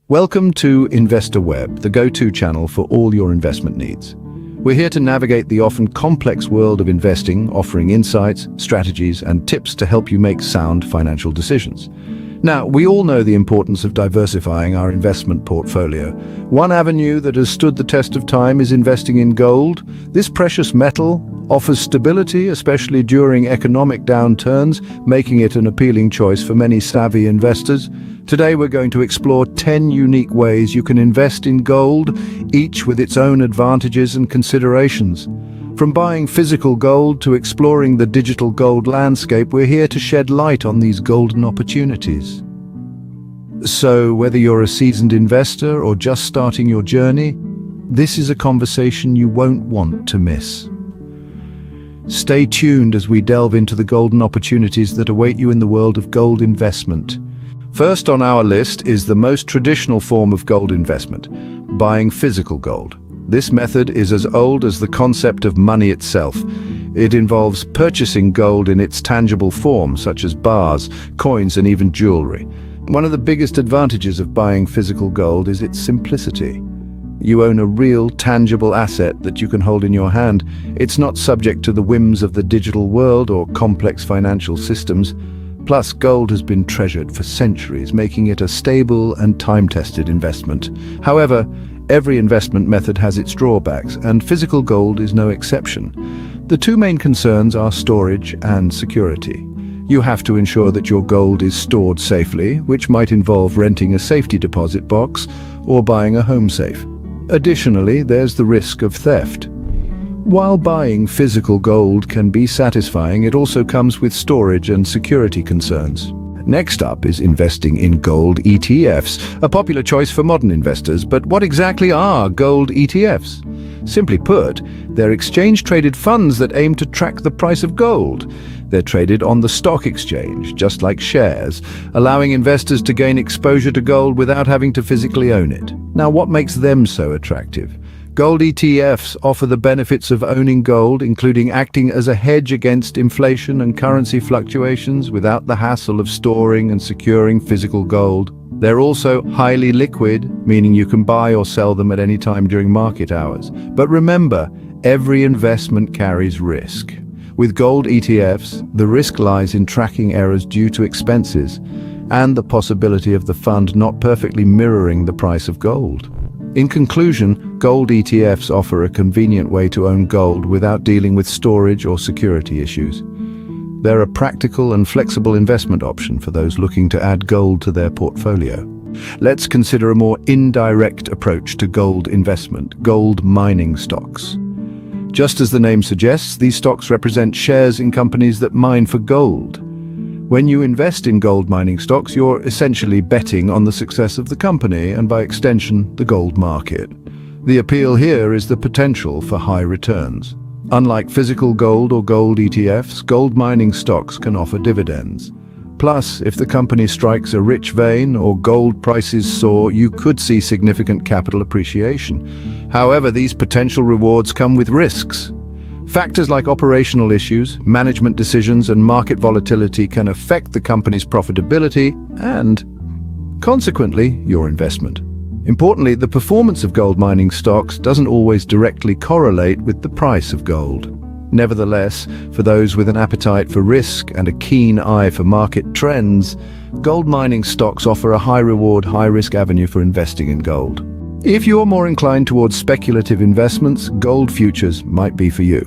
Welcome to Investor Web, the go-to channel for all your investment needs. We're here to navigate the often complex world of investing, offering insights, strategies, and tips to help you make sound financial decisions. Now, we all know the importance of diversifying our investment portfolio. One avenue that has stood the test of time is investing in gold. This precious metal offers stability, especially during economic downturns, making it an appealing choice for many savvy investors. Today we're going to explore 10 unique ways you can invest in gold, each with its own advantages and considerations. From buying physical gold to exploring the digital gold landscape, we're here to shed light on these golden opportunities. So, whether you're a seasoned investor or just starting your journey, this is a conversation you won't want to miss. Stay tuned as we delve into the golden opportunities that await you in the world of gold investment. First on our list is the most traditional form of gold investment, buying physical gold. This method is as old as the concept of money itself. It involves purchasing gold in its tangible form, such as bars, coins, and even jewelry. One of the biggest advantages of buying physical gold is its simplicity. You own a real, tangible asset that you can hold in your hand. It's not subject to the whims of the digital world or complex financial systems. Plus, gold has been treasured for centuries, making it a stable and time-tested investment. However, every investment method has its drawbacks, and physical gold is no exception. The two main concerns are storage and security. You have to ensure that your gold is stored safely, which might involve renting a safety deposit box or buying a home safe. Additionally, there's the risk of theft. While buying physical gold can be satisfying, it also comes with storage and security concerns. Next up is investing in gold ETFs, a popular choice for modern investors. But what exactly are gold ETFs? Simply put, they're exchange-traded funds that aim to track the price of gold. They're traded on the stock exchange, just like shares, allowing investors to gain exposure to gold without having to physically own it. Now, what makes them so attractive? Gold ETFs offer the benefits of owning gold, including acting as a hedge against inflation and currency fluctuations without the hassle of storing and securing physical gold. They're also highly liquid, meaning you can buy or sell them at any time during market hours. But remember, every investment carries risk. With gold ETFs, the risk lies in tracking errors due to expenses and the possibility of the fund not perfectly mirroring the price of gold. In conclusion, gold ETFs offer a convenient way to own gold without dealing with storage or security issues. They're a practical and flexible investment option for those looking to add gold to their portfolio. Let's consider a more indirect approach to gold investment: gold mining stocks. Just as the name suggests, these stocks represent shares in companies that mine for gold. When you invest in gold mining stocks, you're essentially betting on the success of the company and, by extension, the gold market. The appeal here is the potential for high returns. Unlike physical gold or gold ETFs, gold mining stocks can offer dividends. Plus, if the company strikes a rich vein or gold prices soar, you could see significant capital appreciation. However, these potential rewards come with risks. Factors like operational issues, management decisions, and market volatility can affect the company's profitability and, consequently, your investment. Importantly, the performance of gold mining stocks doesn't always directly correlate with the price of gold. Nevertheless, for those with an appetite for risk and a keen eye for market trends, gold mining stocks offer a high-reward, high-risk avenue for investing in gold. If you're more inclined towards speculative investments, gold futures might be for you.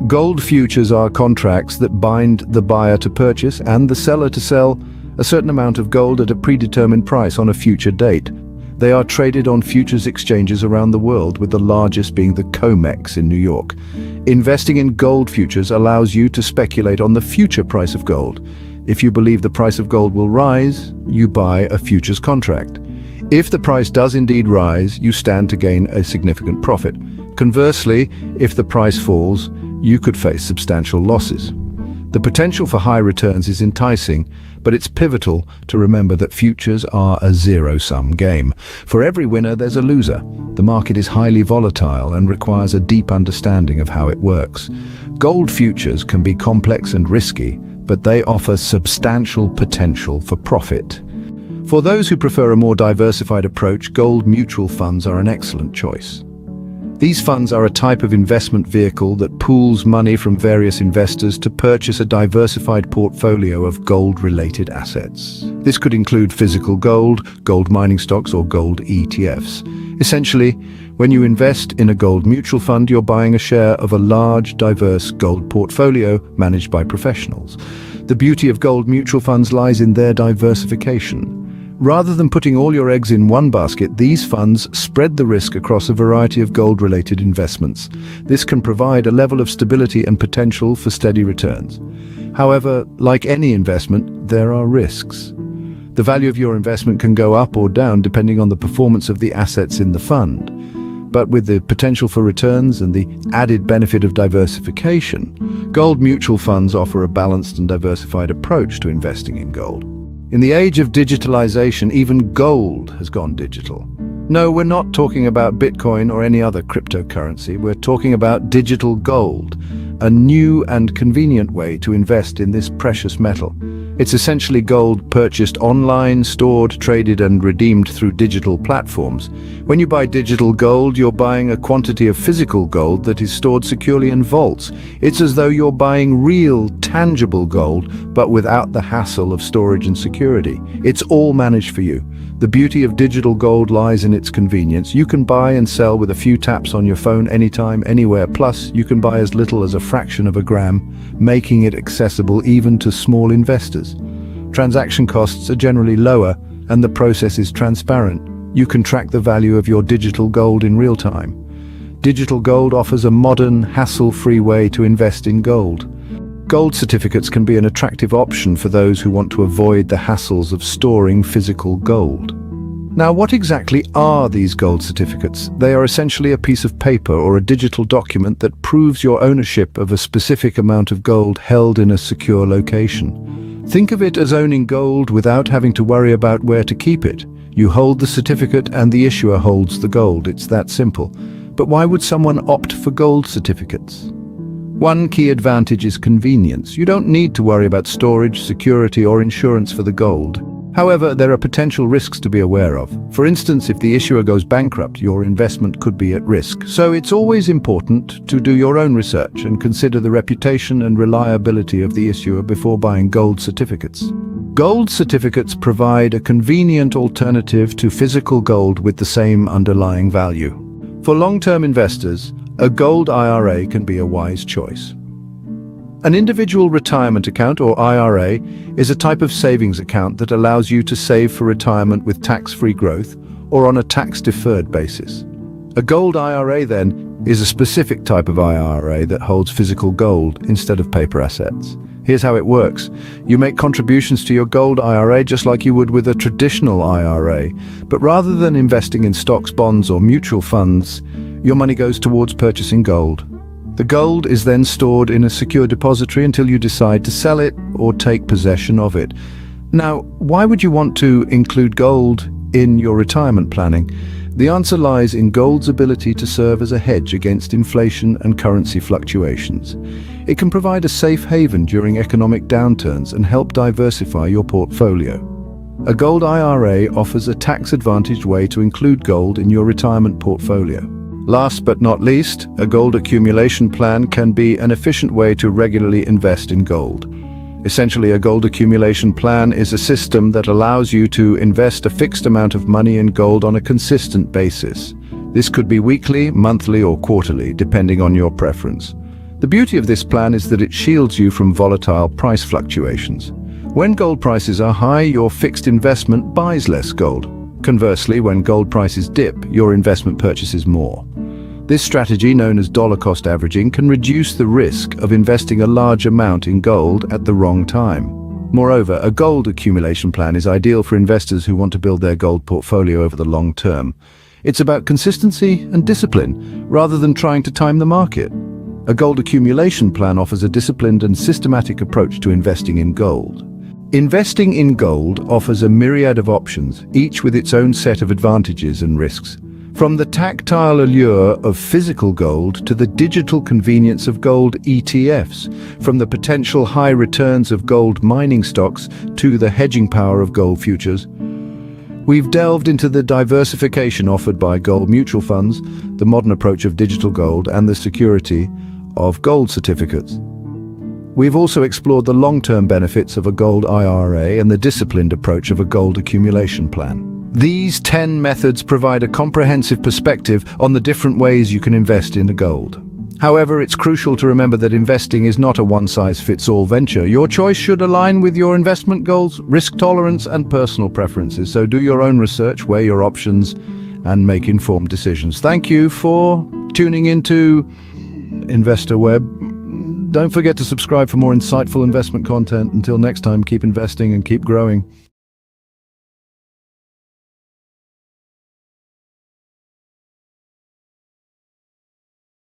Gold futures are contracts that bind the buyer to purchase and the seller to sell a certain amount of gold at a predetermined price on a future date. They are traded on futures exchanges around the world, with the largest being the COMEX in New York. Investing in gold futures allows you to speculate on the future price of gold. If you believe the price of gold will rise, you buy a futures contract. If the price does indeed rise, you stand to gain a significant profit. Conversely, if the price falls, you could face substantial losses. The potential for high returns is enticing, but it's pivotal to remember that futures are a zero-sum game. For every winner, there's a loser. The market is highly volatile and requires a deep understanding of how it works. Gold futures can be complex and risky, but they offer substantial potential for profit. For those who prefer a more diversified approach, gold mutual funds are an excellent choice. These funds are a type of investment vehicle that pools money from various investors to purchase a diversified portfolio of gold-related assets. This could include physical gold, gold mining stocks, or gold ETFs. Essentially, when you invest in a gold mutual fund, you're buying a share of a large, diverse gold portfolio managed by professionals. The beauty of gold mutual funds lies in their diversification. Rather than putting all your eggs in one basket, these funds spread the risk across a variety of gold-related investments. This can provide a level of stability and potential for steady returns. However, like any investment, there are risks. The value of your investment can go up or down depending on the performance of the assets in the fund. But with the potential for returns and the added benefit of diversification, gold mutual funds offer a balanced and diversified approach to investing in gold. In the age of digitalization, even gold has gone digital. No, we're not talking about Bitcoin or any other cryptocurrency. We're talking about digital gold, a new and convenient way to invest in this precious metal. It's essentially gold purchased online, stored, traded, and redeemed through digital platforms. When you buy digital gold, you're buying a quantity of physical gold that is stored securely in vaults. It's as though you're buying real, tangible gold, but without the hassle of storage and security. It's all managed for you. The beauty of digital gold lies in its convenience. You can buy and sell with a few taps on your phone anytime, anywhere. Plus, you can buy as little as a fraction of a gram, making it accessible even to small investors. Transaction costs are generally lower, and the process is transparent. You can track the value of your digital gold in real time. Digital gold offers a modern, hassle-free way to invest in gold. Gold certificates can be an attractive option for those who want to avoid the hassles of storing physical gold. Now, what exactly are these gold certificates? They are essentially a piece of paper or a digital document that proves your ownership of a specific amount of gold held in a secure location. Think of it as owning gold without having to worry about where to keep it. You hold the certificate and the issuer holds the gold. It's that simple. But why would someone opt for gold certificates? One key advantage is convenience. You don't need to worry about storage, security, or insurance for the gold. However, there are potential risks to be aware of. For instance, if the issuer goes bankrupt, your investment could be at risk. So it's always important to do your own research and consider the reputation and reliability of the issuer before buying gold certificates. Gold certificates provide a convenient alternative to physical gold with the same underlying value. For long-term investors, a gold IRA can be a wise choice. An individual retirement account, or IRA, is a type of savings account that allows you to save for retirement with tax-free growth or on a tax-deferred basis. A gold IRA, then, is a specific type of IRA that holds physical gold instead of paper assets. Here's how it works. You make contributions to your gold IRA just like you would with a traditional IRA, but rather than investing in stocks, bonds, or mutual funds, your money goes towards purchasing gold. The gold is then stored in a secure depository until you decide to sell it or take possession of it. Now, why would you want to include gold in your retirement planning? The answer lies in gold's ability to serve as a hedge against inflation and currency fluctuations. It can provide a safe haven during economic downturns and help diversify your portfolio. A gold IRA offers a tax-advantaged way to include gold in your retirement portfolio. Last but not least, a gold accumulation plan can be an efficient way to regularly invest in gold. Essentially, a gold accumulation plan is a system that allows you to invest a fixed amount of money in gold on a consistent basis. This could be weekly, monthly, or quarterly, depending on your preference. The beauty of this plan is that it shields you from volatile price fluctuations. When gold prices are high, your fixed investment buys less gold. Conversely, when gold prices dip, your investment purchases more. This strategy, known as dollar cost averaging, can reduce the risk of investing a large amount in gold at the wrong time. Moreover, a gold accumulation plan is ideal for investors who want to build their gold portfolio over the long term. It's about consistency and discipline, rather than trying to time the market. A gold accumulation plan offers a disciplined and systematic approach to investing in gold. Investing in gold offers a myriad of options, each with its own set of advantages and risks. From the tactile allure of physical gold to the digital convenience of gold ETFs, from the potential high returns of gold mining stocks to the hedging power of gold futures, We've delved into the diversification offered by gold mutual funds, the modern approach of digital gold, and the security of gold certificates. We've also explored the long-term benefits of a gold IRA and the disciplined approach of a gold accumulation plan. These 10 methods provide a comprehensive perspective on the different ways you can invest in gold. However, it's crucial to remember that investing is not a one-size-fits-all venture. Your choice should align with your investment goals, risk tolerance, and personal preferences. So do your own research, weigh your options, and make informed decisions. Thank you for tuning into Investor Web. Don't forget to subscribe for more insightful investment content. Until next time, keep investing and keep growing.